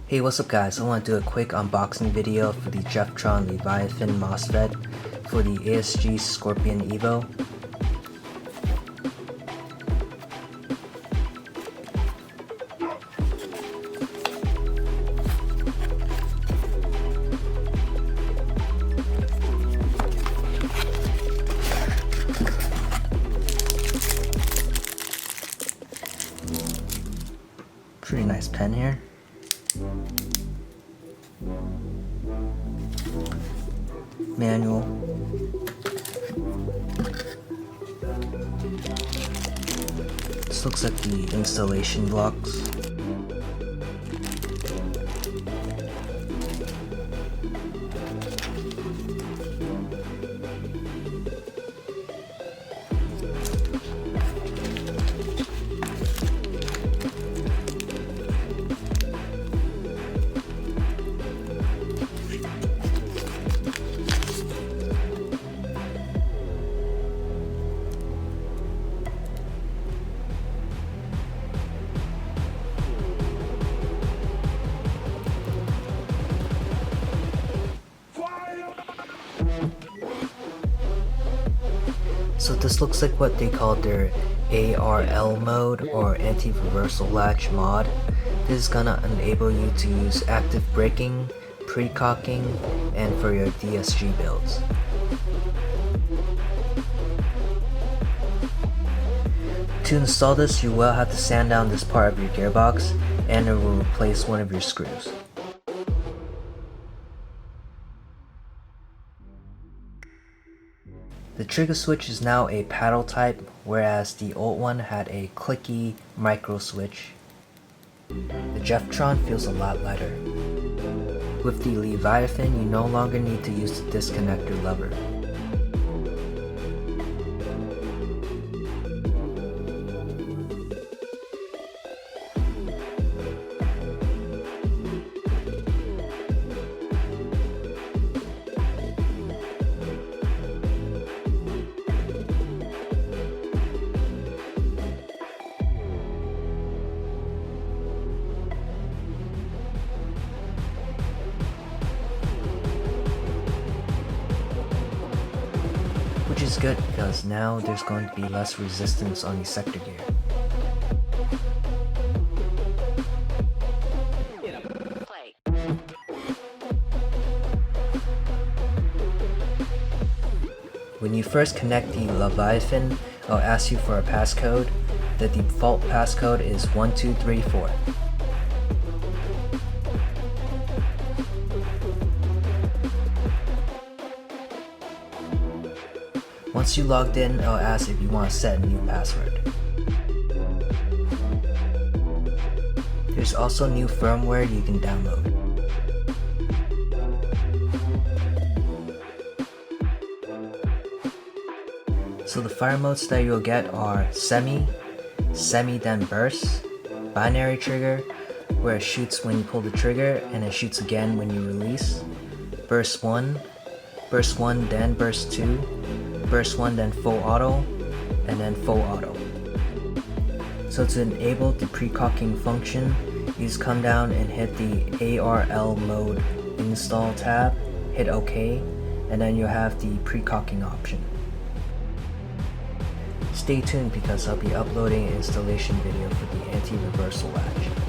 Hey, what's up guys? I want to do a quick unboxing video for the JeffTron Leviathan MOSFET for the ASG Scorpion EVO. Pretty nice pen here. Manual. This looks like the installation blocks. So this looks like what they call their ARL mode, or anti-reversal latch mod. This is gonna enable you to use active braking, pre-cocking, and for your DSG builds. To install this, you will have to sand down this part of your gearbox, and it will replace one of your screws. The trigger switch is now a paddle type, whereas the old one had a clicky micro switch. The JeffTron feels a lot lighter. With the Leviathan, you no longer need to use the disconnector lever. Which is good because now there's going to be less resistance on the sector gear. When you first connect the Leviathan, it'll ask you for a passcode. The default passcode is 1234. Once you logged in, it'll ask if you want to set a new password. There's also new firmware you can download. So the fire modes that you'll get are semi then burst, binary trigger, where it shoots when you pull the trigger and it shoots again when you release, burst 1 then burst 2, burst 1 then full auto, and then full auto. So to enable the pre-cocking function, you just come down and hit the ARL mode install tab, hit OK, and then you'll have the pre-cocking option. Stay tuned because I'll be uploading an installation video for the anti-reversal latch.